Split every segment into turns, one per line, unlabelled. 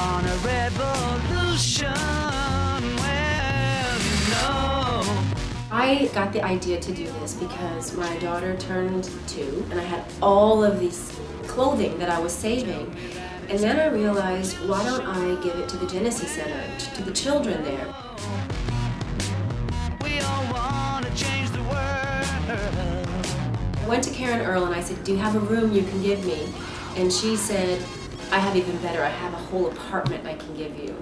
want a revolution. Well, no.
I got the idea to do this because my daughter turned 2 and I had all of these clothing that I was saving. And then I realized, why don't I give it to the Genesis Center, to the children there?
We all want to change the world.
I went to Karen Earl and I said, do you have a room you can give me? And she said, I have even better, I have a whole apartment I can give you.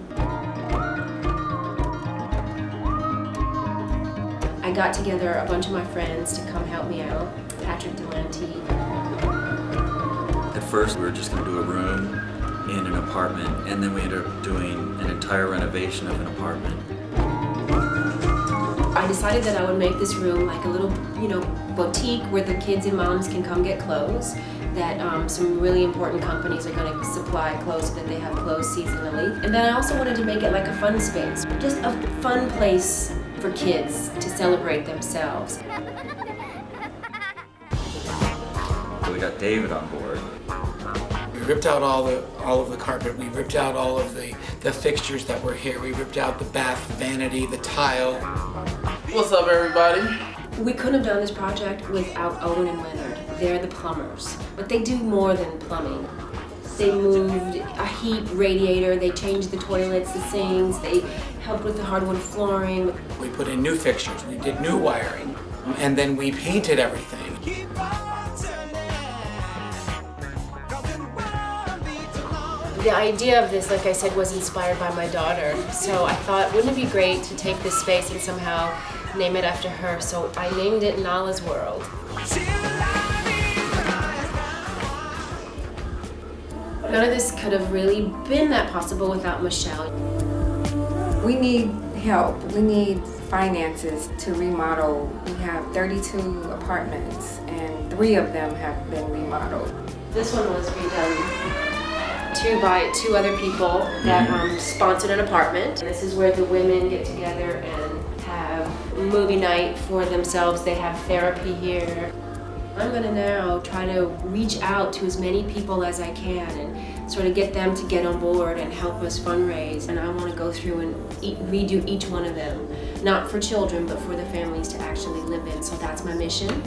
I got together a bunch of my friends to come help me out, Patrick Delante.
At first we were just going to do a room in an apartment, and then we ended up doing an entire renovation of an apartment.
I decided that I would make this room like a little, boutique where the kids and moms can come get clothes, that some really important companies are going to supply clothes so that they have clothes seasonally. And then I also wanted to make it like a fun space, just a fun place for kids to celebrate themselves.
We got David on board.
We ripped out all of the carpet. We ripped out all of the fixtures that were here. We ripped out the bath vanity, the tile.
What's up, everybody?
We couldn't have done this project without Owen and Leonard. They're the plumbers, but they do more than plumbing. They moved a heat radiator, they changed the toilets, the sinks, they helped with the hardwood flooring.
We put in new fixtures, we did new wiring, and then we painted everything.
The idea of this, like I said, was inspired by my daughter. So I thought, wouldn't it be great to take this space and somehow name it after her? So I named it Nala's World. None of this could have really been that possible without Michelle.
We need help. We need finances to remodel. We have 32 apartments and 3 of them have been remodeled.
This one was redone by 2 other people that sponsored an apartment. This is where the women get together and have movie night for themselves. They have therapy here. I'm gonna now try to reach out to as many people as I can and sort of get them to get on board and help us fundraise. And I want to go through and redo each one of them, not for children, but for the families to actually live in. So that's my mission.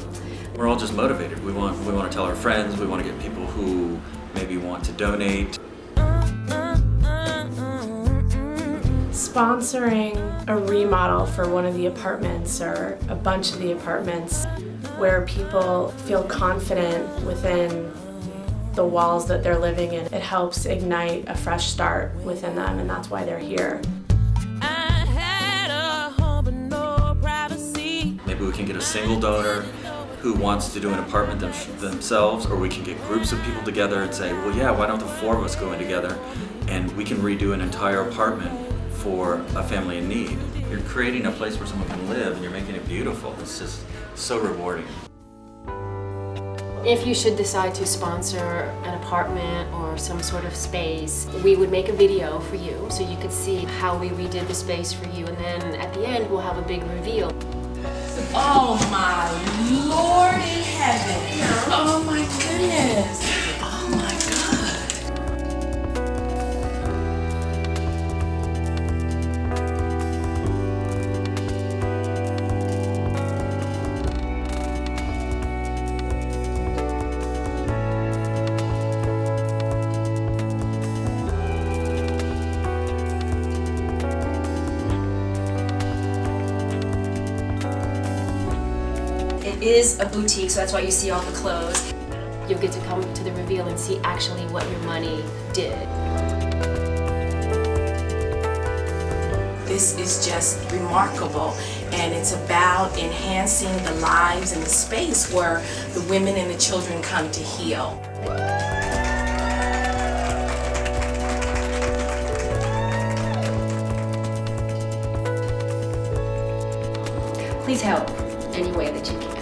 We're all just motivated. We want to tell our friends. We want to get people who maybe want to donate.
Sponsoring a remodel for one of the apartments or a bunch of the apartments where people feel confident within the walls that they're living in. It helps ignite a fresh start within them, and that's why they're here.
Maybe we can get a single donor who wants to do an apartment themselves, or we can get groups of people together and say, well, yeah, why don't the 4 of us go in together and we can redo an entire apartment for a family in need. You're creating a place where someone can live and you're making it beautiful. It's just so rewarding.
If you should decide to sponsor an apartment or some sort of space, we would make a video for you so you could see how we redid the space for you, and then at the end we'll have a big reveal.
Oh my Lord in heaven. Oh my goodness. Oh my God.
It is a boutique, so that's why you see all the clothes. You'll get to come to the reveal and see actually what your money did.
This is just remarkable, and it's about enhancing the lives and the space where the women and the children come to heal.
Please help any way that you can.